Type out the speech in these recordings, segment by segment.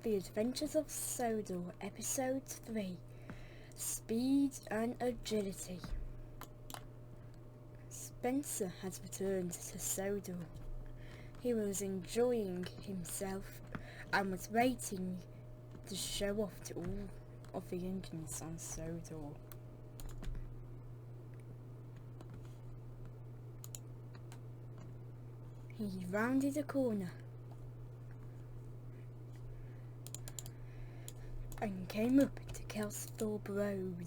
The Adventures of Sodor, Episode 3, Speed and Agility. Spencer has returned to Sodor. He was enjoying himself and was waiting to show off to all of the engines on Sodor. He rounded a corner and came up to Kelsthorpe Road.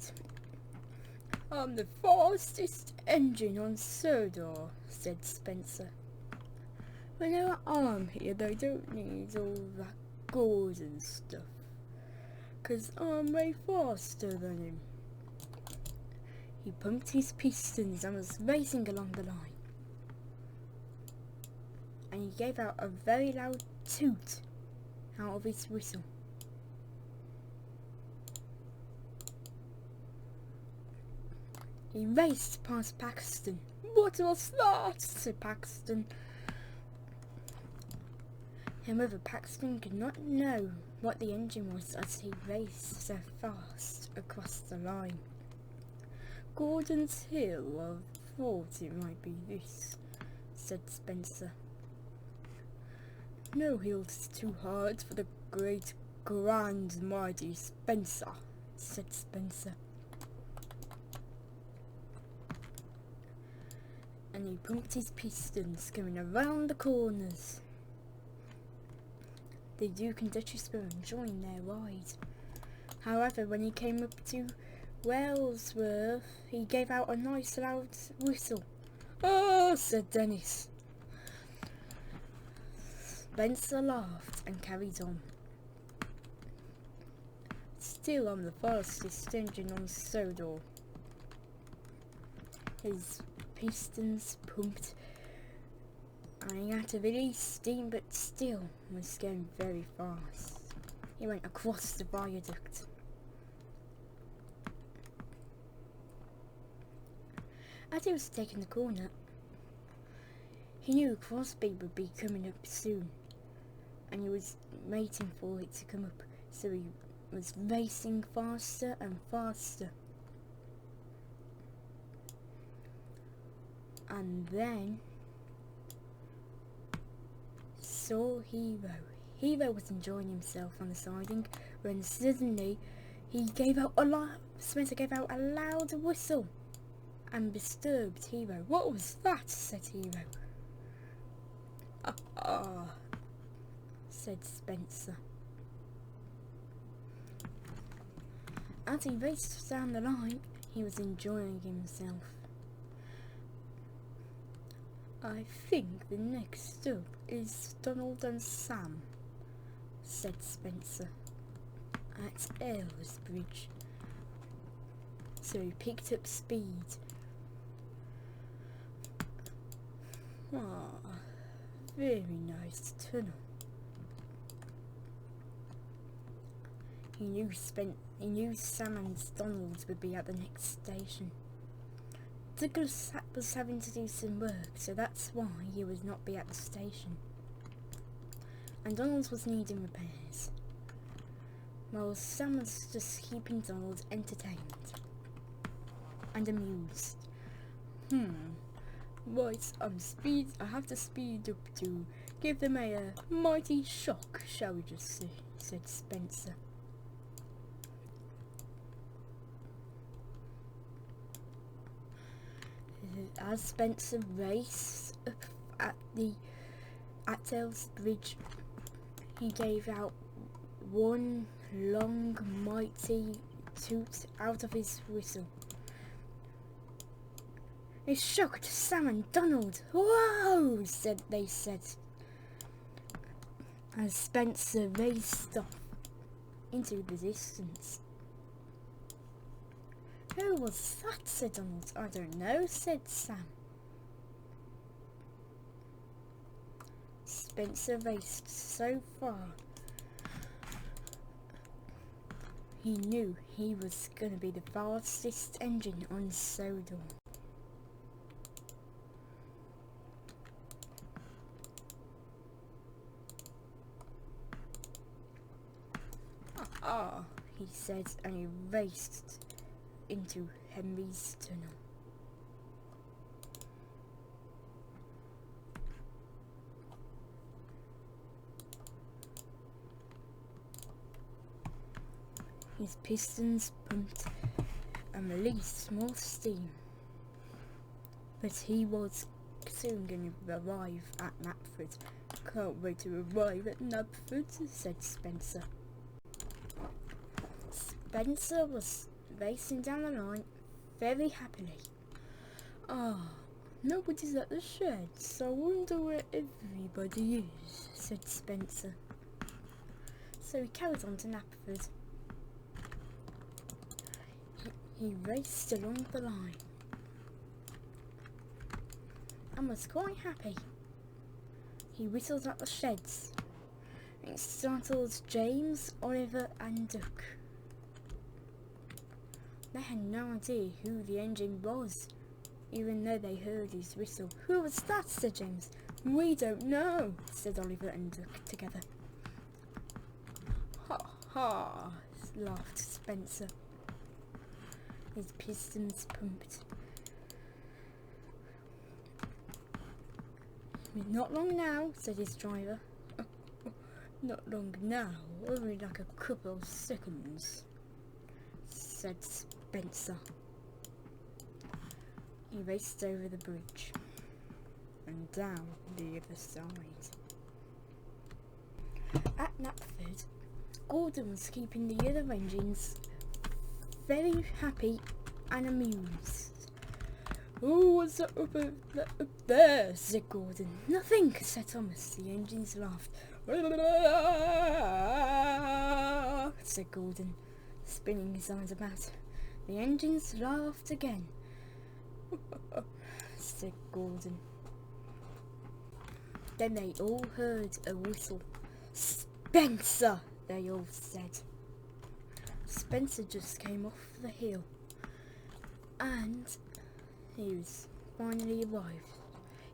"I'm the fastest engine on Sodor," said Spencer. "When our arm here, they don't need all that Gordon stuff, 'cause I'm way faster than him." He pumped his pistons and was racing along the line. And he gave out a very loud toot out of his whistle. He raced past Paxton. "What was that?" said Paxton. However, Paxton could not know what the engine was as he raced so fast across the line. "Gordon's Hill, I thought it might be this," said Spencer. "No hill's too hard for the great, grand, mighty Spencer," said Spencer. And he pumped his pistons, going around the corners. The Duke and Duchess were enjoying their ride. However, when he came up to Wellsworth, he gave out a nice loud whistle. "Oh," said Dennis. Spencer laughed and carried on. "Still, I'm the fastest engine on Sodor." His pistons pumped and he had to release steam, but still was going very fast. He went across the viaduct. As he was taking the corner, he knew Crosby would be coming up soon, and he was waiting for it to come up, so he was racing faster and faster. And then saw Hero. Hero was enjoying himself on the siding when suddenly Spencer gave out a loud whistle and disturbed Hero. "What was that?" said Hero. Said Spencer. As he raced down the line, he was enjoying himself. "I think the next stop is Donald and Sam," said Spencer, "at Aylesbridge." So he picked up speed. Very nice tunnel. He knew Sam and Donald would be at the next station. Douglas was having to do some work, so that's why he would not be at the station. And Donald was needing repairs, while Sam was just keeping Donald entertained and amused. Right, I have to speed up to give them a mighty shock, shall we just say, said Spencer. As Spencer raced up at Aylesbridge, he gave out one long, mighty toot out of his whistle. It shocked Sam and Donald. "Whoa!" they said, as Spencer raced off into the distance. "Who was that?" said Donald. "I don't know," said Sam. Spencer raced so far, he knew he was going to be the fastest engine on Sodor. Ah, he said, and he raced into Henry's tunnel. His pistons pumped and released more steam, but he was soon going to arrive at Knapford. Can't wait to arrive at Knapford, said Spencer. Spencer was racing down the line very happily. Ah, nobody's at the sheds. I wonder where everybody is, said Spencer. So he carried on to Knapford. He raced along the line and was quite happy. He whistled at the sheds. It startled James, Oliver and Duck. They had no idea who the engine was, even though they heard his whistle. Who was that? Said James. We don't know, said Oliver and Duck together. Ha ha, laughed Spencer. His pistons pumped. Not long now, said his driver. Not long now, only like a couple of seconds, said Spencer. He raced over the bridge and down the other side. At Knapford, Gordon was keeping the other engines very happy and amused. Oh, what's that up there? Said Gordon. Nothing, said Thomas. The engines laughed. Said Gordon, spinning his eyes about. The engines laughed again. Said Gordon. Then they all heard a whistle. Spencer, they all said. Spencer just came off the hill and he was finally arrived.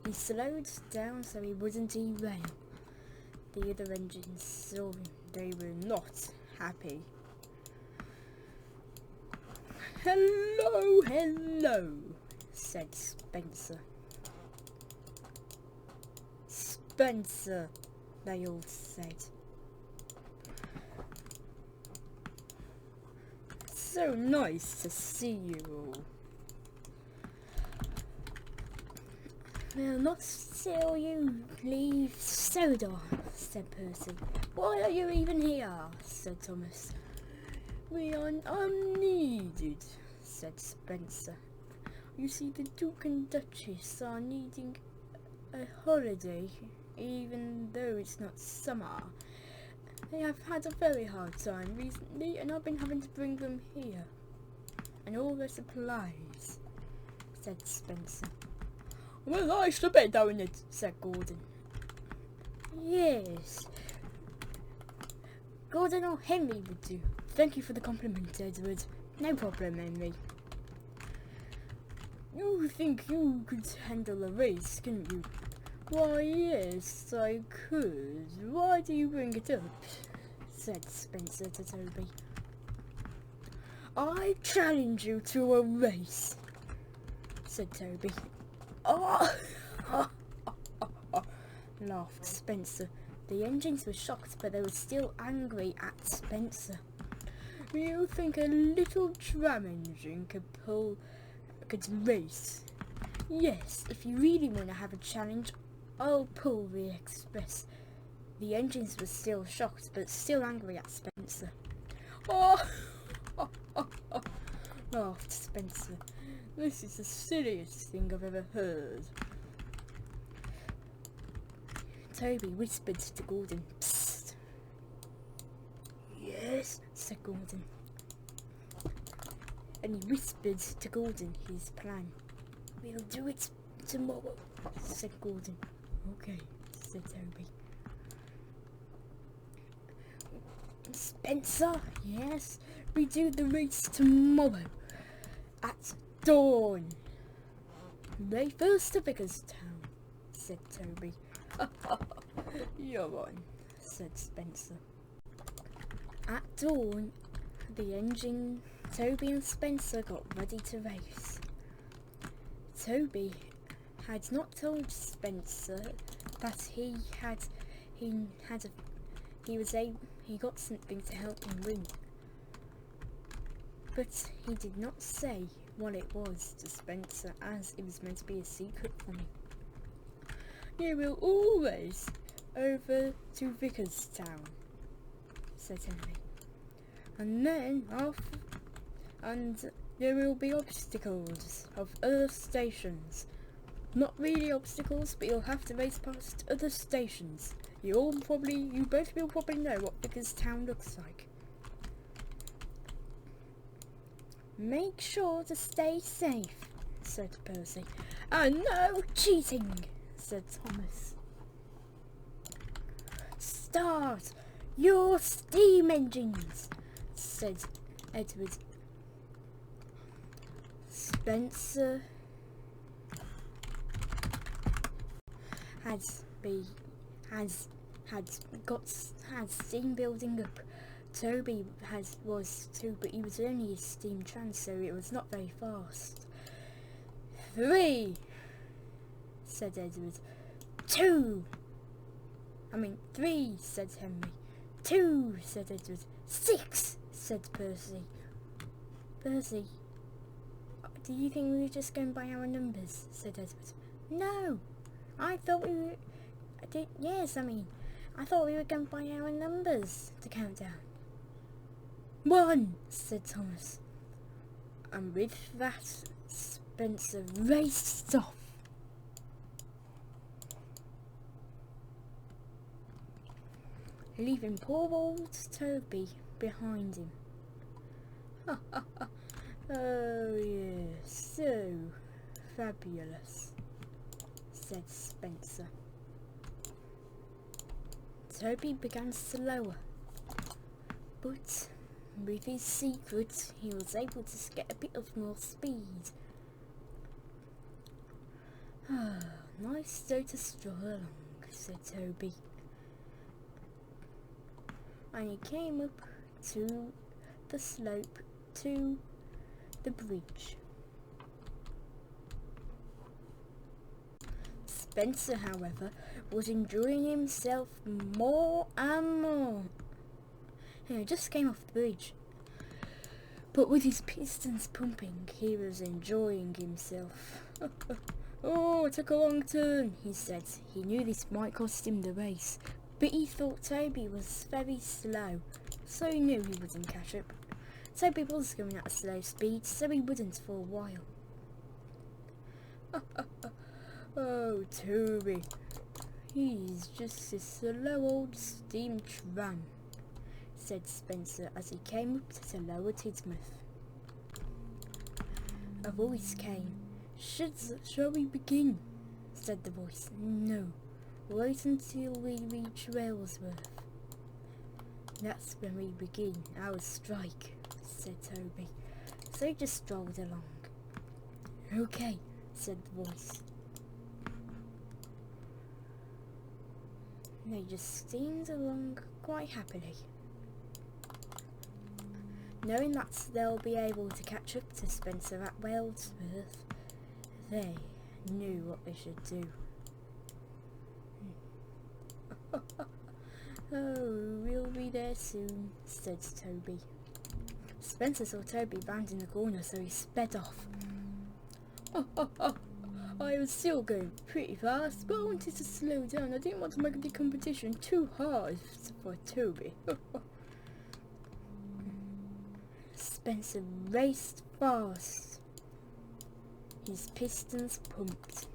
He slowed down so he wouldn't derail. The other engines saw him. They were not happy. Hello, hello, said Spencer. Spencer, they all said. So nice to see you all. Well, not till you leave Sodor, said Percy. Why are you even here? Said Thomas. We are unneeded, said Spencer. You see, the Duke and Duchess are needing a holiday, even though it's not summer. They have had a very hard time recently, and I've been having to bring them here. And all their supplies, said Spencer. Well, I should be doing it, said Gordon. Yes. Gordon or Henry would do. Thank you for the compliment, Edward. No problem, Henry. You think you could handle a race, couldn't you? Why, yes, I could. Why do you bring it up? Said Spencer to Toby. I challenge you to a race, said Toby. Oh! Laughed Spencer. The engines were shocked, but they were still angry at Spencer. You think a little tram engine could race? Yes, if you really want to have a challenge, I'll pull the express. The engines were still shocked, but still angry at Spencer. Oh! Laughed Spencer. This is the silliest thing I've ever heard. Toby whispered to Gordon. Psst. Yes, said Gordon. And he whispered to Gordon his plan. We'll do it tomorrow, said Gordon. Okay, said Toby. Spencer, yes, we do the race tomorrow at dawn. They first to Vicarstown, said Toby. You're on, said Spencer. At dawn, Toby and Spencer got ready to race. Toby had not told Spencer that he got something to help him win, but he did not say what it was to Spencer, as it was meant to be a secret from him. "You will all race over to Vicarstown," said Henry, "and then there will be obstacles of other stations. Not really obstacles, but you'll have to race past other stations. You both will probably know what Vicarstown looks like. Make sure to stay safe," said Percy. "And no cheating," said Thomas. "Start your steam engines," said Edward. Spencer had steam building up. Toby was too, but he was only a steam trans, so it was not very fast. "3," said Edward. "3," said Henry. "2," said Edward. "6," said Percy. "Percy, do you think we were just going by our numbers?" said Edward. "No, I thought we were... I thought we were going by our numbers to count down." "1," said Thomas. And with that, Spencer raced off. Leaving poor old Toby behind him. "Oh yes, so fabulous," said Spencer. Toby began slower, but with his secret he was able to get a bit of more speed. "Nice day to stroll along," said Toby. And he came up to the slope to the bridge. Spencer, however, was enjoying himself more and more. He just came off the bridge, but with his pistons pumping, he was enjoying himself. "Oh, it took a long turn," he said. He knew this might cost him the race, but he thought Toby was very slow, so he knew he wouldn't catch up. Toby was going at a slow speed, so he wouldn't for a while. "Oh, Toby, he's just a slow old steam tram," said Spencer as he came up to Lower Tidmouth. A voice came. Shall we begin?" said the voice. "No, wait until we reach Railsworth. That's when we begin our strike," said Toby. So he just strolled along. "Okay," said the voice. They just steamed along quite happily. Knowing that they'll be able to catch up to Spencer at Railsworth, they knew what they should do. "Oh, we'll be there soon," said Toby. Spencer saw Toby rounding the corner, so he sped off. "I was still going pretty fast, but I wanted to slow down. I didn't want to make the competition too hard for Toby." Spencer raced fast. His pistons pumped.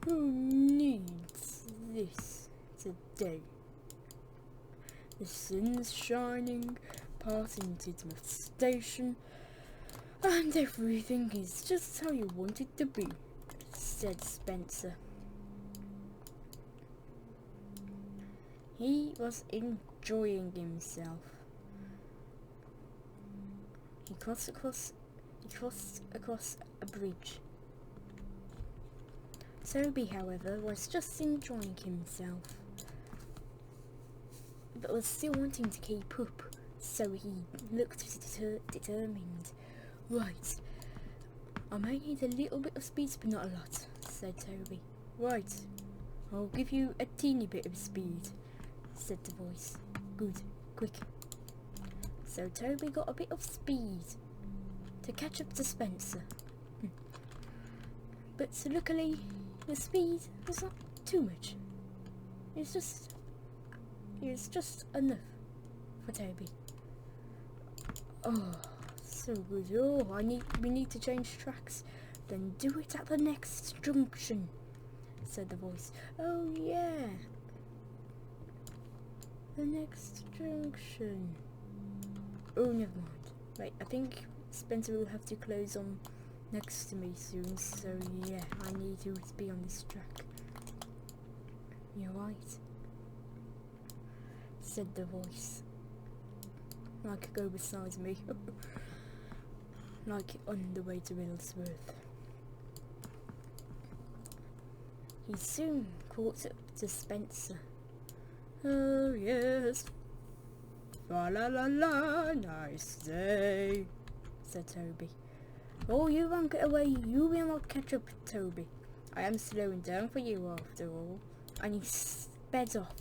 "Who needs this today? The sun's shining, passing Tidmouth Station, and everything is just how you want it to be," said Spencer. He was enjoying himself. He crossed across a bridge. Toby, however, was just enjoying himself. but was still wanting to keep up, so he looked determined. Right, I may need a little bit of speed, but not a lot, said Toby. Right, I'll give you a teeny bit of speed, said the voice. Good, quick. So Toby got a bit of speed to catch up to Spencer. But luckily, the speed was not too much. It's just enough for Toby. Oh, so good. Oh, we need to change tracks. Then do it at the next junction, said the voice. Oh yeah, the next junction. Oh, never mind. Wait, I think Spencer will have to close on next to me soon, so yeah, I need to be on this track. You're right, said the voice. Like go beside me. Like on the way to Middlesworth. He soon caught up to Spencer. Oh yes. Fa la la la, nice day, said Toby. Oh, you won't get away, you will not catch up, Toby. I am slowing down for you after all. And he sped off.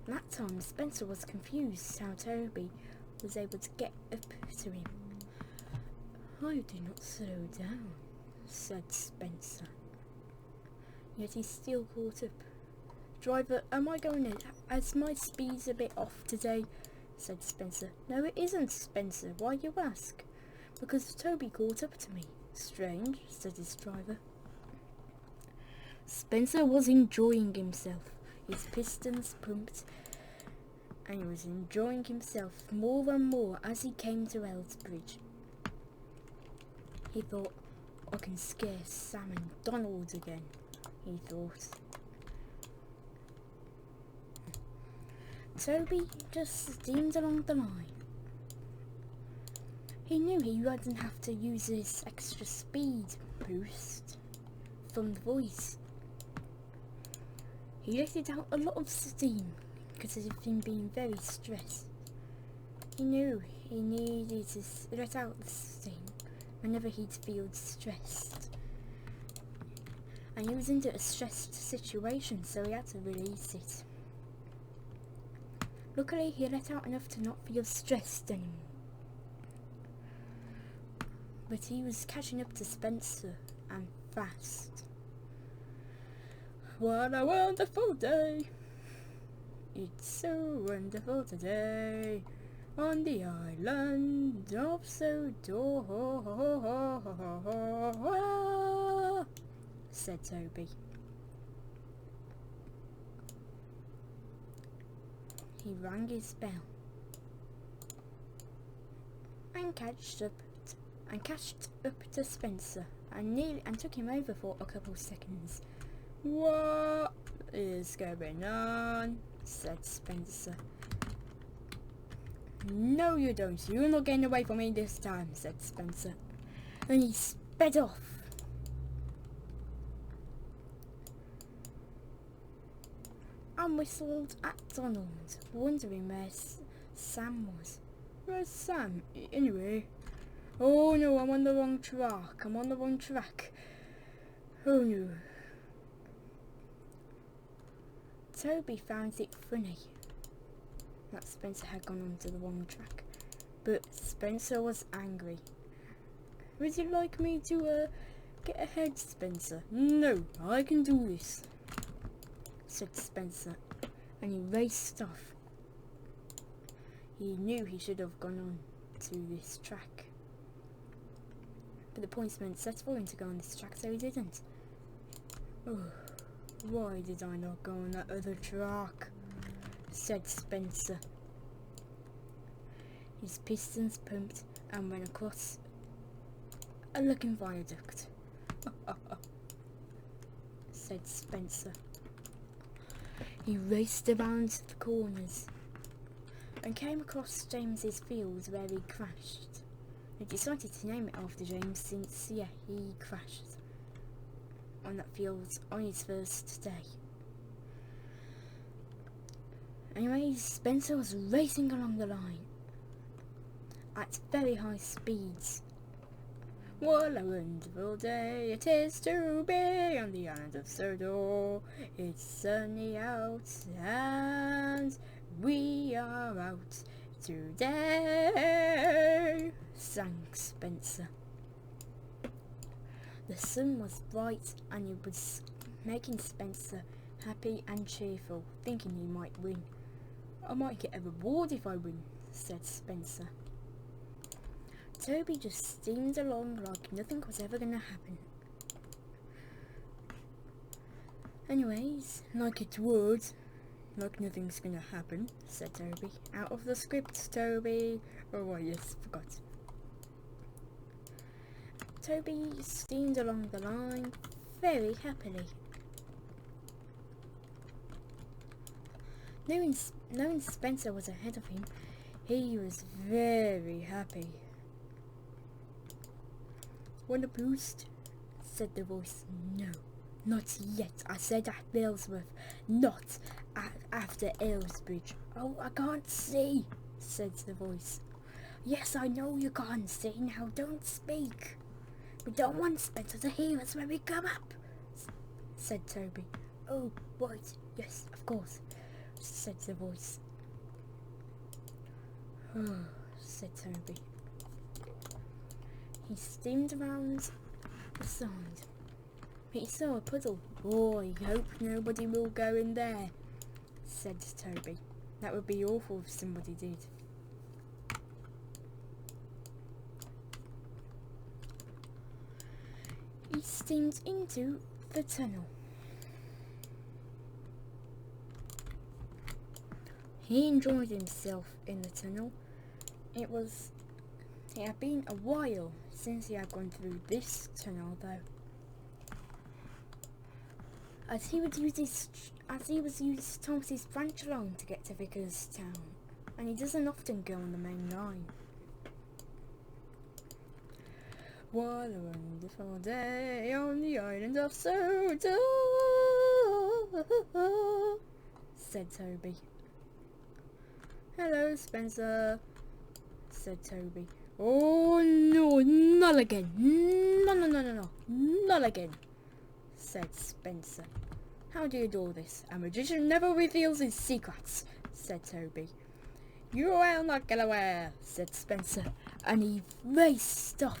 That time Spencer was confused how Toby was able to get up to him. I did not slow down, said Spencer. Yet he still caught up. Driver, am I going in? As my speed's a bit off today, said Spencer. No, it isn't, Spencer. Why you ask? Because Toby caught up to me. Strange, said his driver. Spencer was enjoying himself. His pistons pumped, and he was enjoying himself more and more as he came to Elsbridge. He thought, I can scare Sam and Donald again, he thought. Toby just steamed along the line. He knew he wouldn't have to use his extra speed boost from the voice. He let it out a lot of steam because of him being very stressed. He knew he needed to let out the steam whenever he'd feel stressed. And he was into a stressed situation, so he had to release it. Luckily, he let out enough to not feel stressed anymore. But he was catching up to Spencer, and fast. What a wonderful day! It's so wonderful today on the island of Sodor, said Toby. He rang his bell and catched up to Spencer and took him over for a couple seconds. What is going on? Said Spencer. No you don't, you're not getting away from me this time, said Spencer. And he sped off. And whistled at Donald, wondering where Sam was. Where's Sam? Anyway. Oh no, I'm on the wrong track. Oh no. Toby found it funny that Spencer had gone onto the wrong track, but Spencer was angry. Would you like me to get ahead, Spencer? No, I can do this, said Spencer, and he raced off. He knew he should have gone on to this track, but the pointsman set for him to go on this track, so he didn't. Oh, why did I not go on that other track? Said Spencer. His pistons pumped and went across a looking viaduct. Said Spencer. He raced around the corners and came across James's field where he crashed. He decided to name it after James since, yeah, he crashed on that field on his first day. Anyway, Spencer was racing along the line at very high speeds. What a wonderful day it is to be on the island of Sodor. It's sunny out and we are out today, sang Spencer. The sun was bright and it was making Spencer happy and cheerful, thinking he might win. I might get a reward if I win, said Spencer. Toby just steamed along like nothing was ever going to happen. Anyways, like it would, like nothing's going to happen, said Toby. Out of the script, Toby. Oh, yes, forgot. Toby steamed along the line very happily. Knowing Spencer was ahead of him, he was very happy. Want a boost? Said the voice. No, not yet. I said at Billsworth, not after Aylesbridge. Oh, I can't see, said the voice. Yes, I know you can't see. Now don't speak. We don't want Spencer to hear us when we come up, said Toby. Oh, right. Yes, of course, said the voice. Oh, said Toby. He steamed around the side. He saw a puddle. Oh, I hope nobody will go in there, said Toby. That would be awful if somebody did. He steamed into the tunnel. He enjoyed himself in the tunnel. It had been a while since he had gone through this tunnel, though. As he was using Thomas's branch line to get to Vicarstown, and he doesn't often go on the main line. What a wonderful day on the island of Sodor, said Toby. Hello, Spencer, said Toby. Oh no, not again. No, not again, said Spencer. How do you do this? A magician never reveals his secrets, said Toby. You will not get away, said Spencer, and he raced off.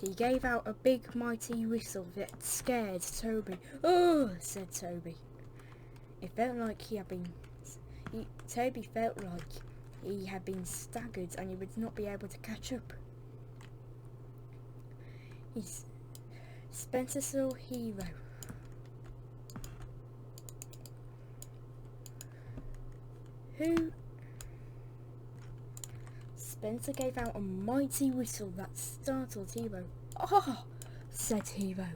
He gave out a big mighty whistle that scared Toby. Oh, said Toby. It felt like Toby felt like he had been staggered and he would not be able to catch up. Spencer saw Hero. Who? Spencer gave out a mighty whistle that startled Hero. Oh, said Hero.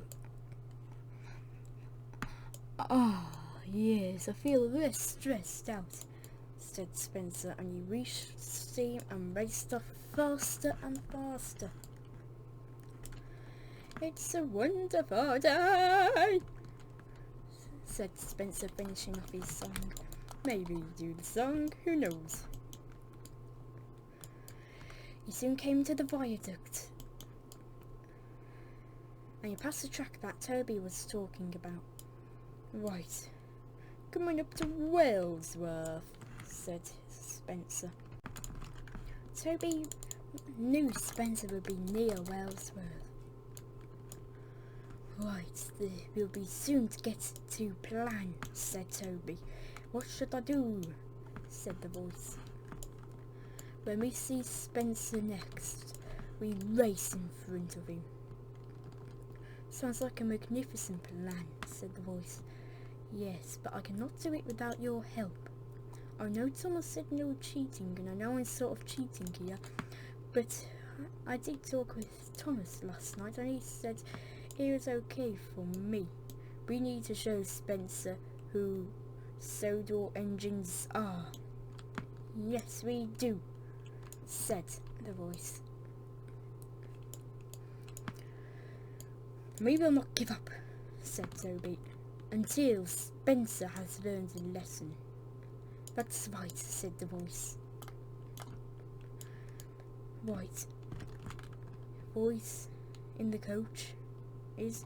Ah, yes, I feel less stressed out, said Spencer, and he reached steam and raced off faster and faster. It's a wonderful day, said Spencer, finishing off his song. Maybe do the song, who knows? He soon came to the viaduct, and he passed the track that Toby was talking about. Right, coming up to Walesworth, said Spencer. Toby knew Spencer would be near Walesworth. Right, we'll be soon to get to plan, said Toby. What should I do? Said the voice. When we see Spencer next, we race in front of him. Sounds like a magnificent plan, said the voice. Yes, but I cannot do it without your help. I know Thomas said no cheating, and I know I'm sort of cheating here, but I did talk with Thomas last night, and he said it was okay for me. We need to show Spencer who Sodor engines are. Yes, we do, said the voice. We will not give up, said Toby, until Spencer has learned a lesson. That's right, said the voice. Right. Voice in the coach is...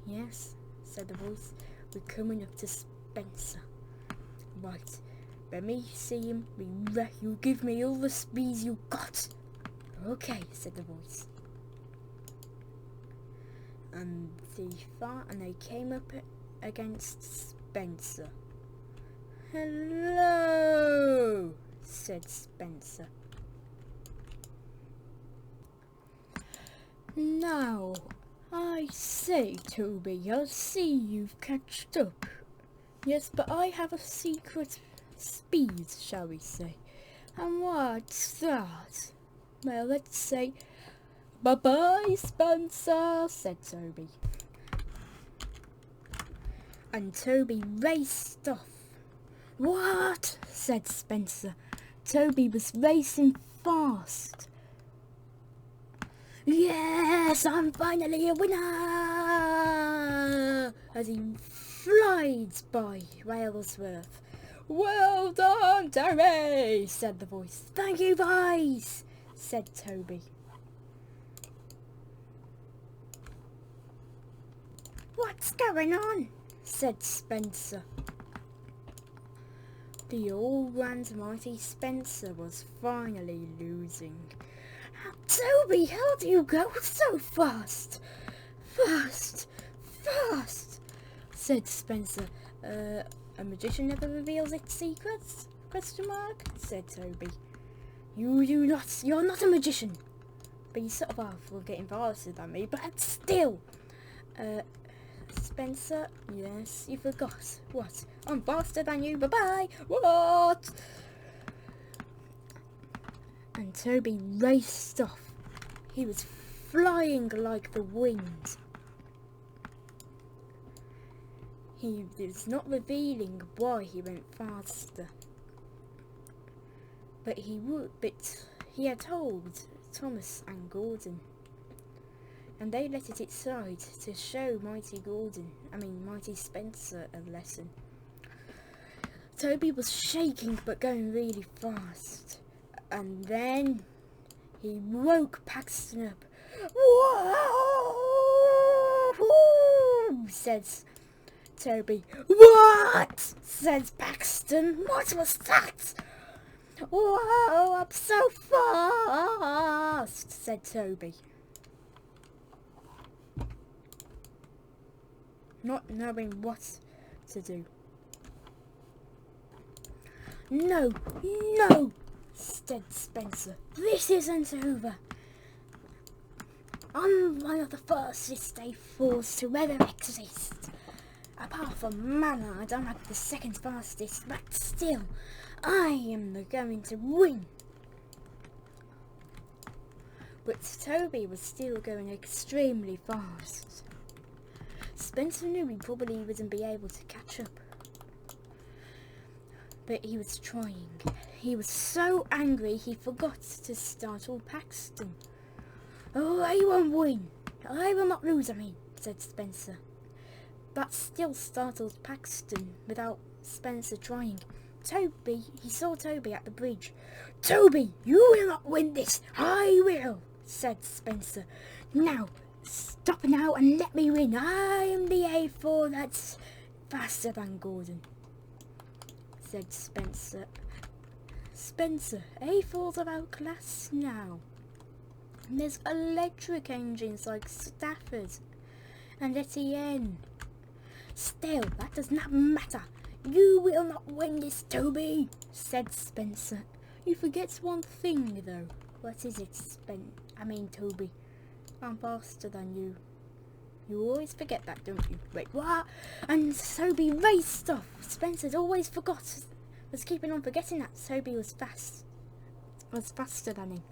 Yes, said the voice. We're coming up to Spencer. Right. Let me see him. You give me all the speed you got. Okay, said the voice. And they came up against Spencer. Hello, said Spencer. Now, I say, Toby, I see you've catched up. Yes, but I have a secret speed, shall we say. And what's that? Well, let's say, bye-bye, Spencer, said Toby. And Toby raced off. What? Said Spencer. Toby was racing fast. Yes, I'm finally a winner! As he flies by Railsworth. Well done, Toby, said the voice. Thank you, boys, said Toby. What's going on? Said Spencer. The all-round mighty Spencer was finally losing. Toby, how do you go so fast? Fast, said Spencer. A magician never reveals its secrets? ? Said Toby. You're not a magician. But you sort of are for getting faster than me, but still. Spencer, yes, you forgot. What? I'm faster than you, bye-bye. What? And Toby raced off. He was flying like the wind. He was not revealing why he went faster. But he had told Thomas and Gordon. And they let it slide to show Mighty Spencer a lesson. Toby was shaking but going really fast. And then he woke Paxton up. Whoa! Says Toby. What? Says Paxton. What was that? Whoa, I'm so fast, said Toby. Not knowing what to do. No, said Spencer. This isn't over. I'm one of the fastest A4s to ever exist. Apart from Mana, I don't have the second fastest, but still, I am going to win. But Toby was still going extremely fast. Spencer knew he probably wouldn't be able to catch up. But he was trying. He was so angry he forgot to startle Paxton. Oh, I won't win. I will not lose, said Spencer. That still startled Paxton without Spencer trying. He saw Toby at the bridge. Toby, you will not win this. I will, said Spencer. Now, stop now and let me win. I am the A4 that's faster than Gordon, said Spencer. Spencer, A4s are outclassed now. There's electric engines like Stafford and Etienne. Still, that does not matter. You will not win this, Toby, said Spencer. You forget one thing, though. What is it, Toby? I'm faster than you. You always forget that, don't you? Wait, what? And Toby raced off. Spencer's always was keeping on forgetting that Toby was faster than him.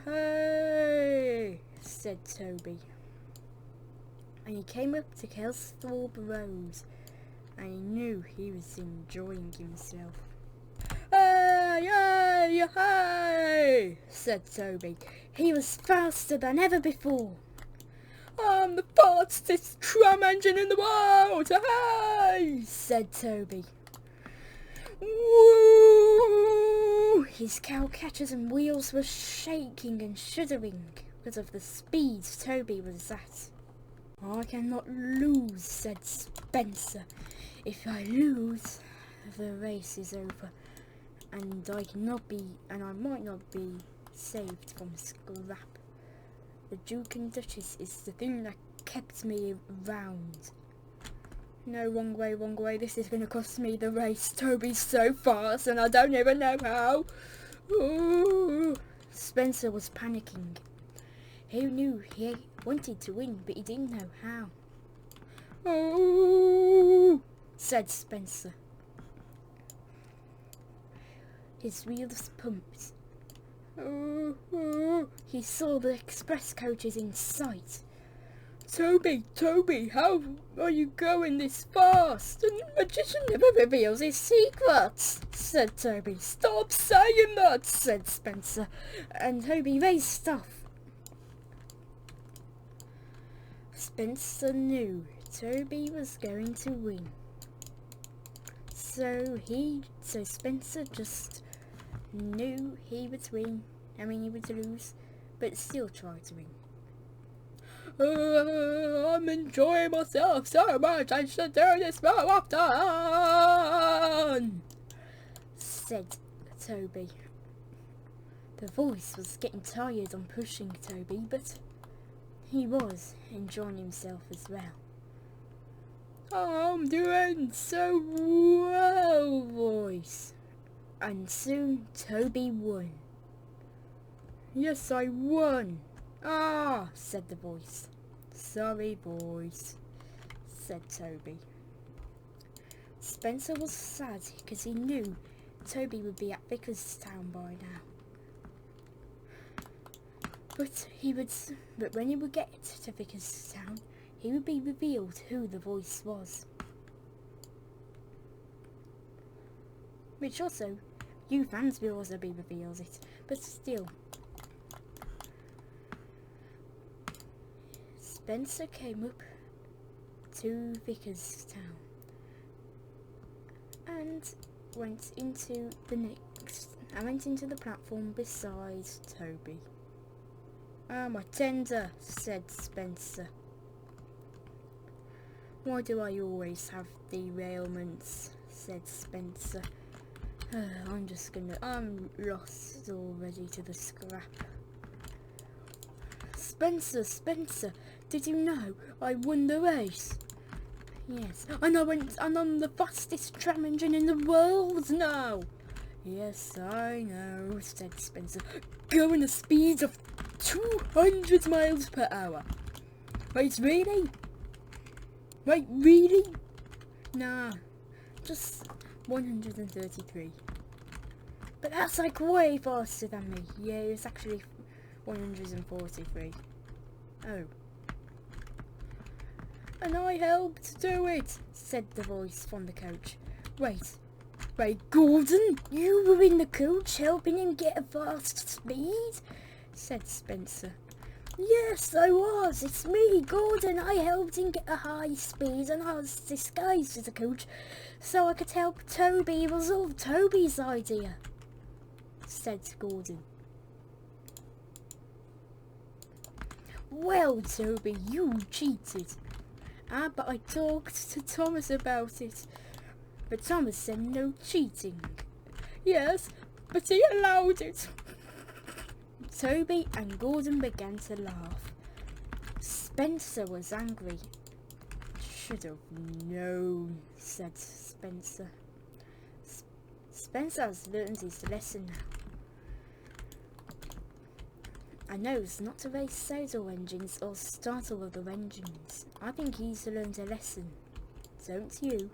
Hey, said Toby. And he came up to Kelsthorpe Road, and he knew he was enjoying himself. Hey, said Toby. He was faster than ever before. I'm the fastest tram engine in the world! Hey! Said Toby. Woo! His cowcatchers and wheels were shaking and shuddering because of the speed Toby was at. I cannot lose, said Spencer. If I lose, the race is over, and I might not be saved from scrap. The Duke and Duchess is the thing that kept me round. No, wrong way, this is going to cost me the race. Toby's so fast and I don't even know how. Ooh. Spencer was panicking. He knew he wanted to win, but he didn't know how. Oh, said Spencer. His wheels pumped. Oh, he saw the express coaches in sight. Toby, how are you going this fast? The magician never reveals his secrets, said Toby. Stop saying that, said Spencer, and Toby raced off. Spencer knew Toby was going to win. So Spencer just knew he would win. He would lose, but still tried to win. I'm enjoying myself so much, I should do this more often, said Toby. The voice was getting tired on pushing Toby, but he was enjoying himself as well. I'm doing so well, voice. And soon Toby won. Yes, I won. Ah, said the voice. Sorry, boys, said Toby. Spencer was sad because he knew Toby would be at Vickerstown by now. But when he would get to Vickerstown, he would be revealed who the voice was. Which also, you fans will also be revealed it, but still. Spencer came up to Vickerstown and went into the platform beside Toby. Ah, my tender, said Spencer. Why do I always have derailments, said Spencer. I'm lost already to the scrap. Spencer, did you know I won the race? Yes, and I'm the fastest tram engine in the world now. Yes, I know, said Spencer, going at speeds of 200 miles per hour. Wait, really? Nah, just 133. But that's like way faster than me. Yeah, it's actually 143. Oh. And I helped do it, said the voice from the coach. Wait, Gordon, you were in the coach helping him get a fast speed? Said Spencer. Yes, I was. It's me, Gordon. I helped him get a high speed and I was disguised as a coach so I could help Toby. It was all Toby's idea, said Gordon. Well, Toby, you cheated. But I talked to Thomas about it. But Thomas said no cheating. Yes, but he allowed it. Toby and Gordon began to laugh. Spencer was angry. Should have known, said Spencer. Spencer has learned his lesson now. I knows not to race Sodor engines or startle other engines. I think he's learned a lesson. Don't you?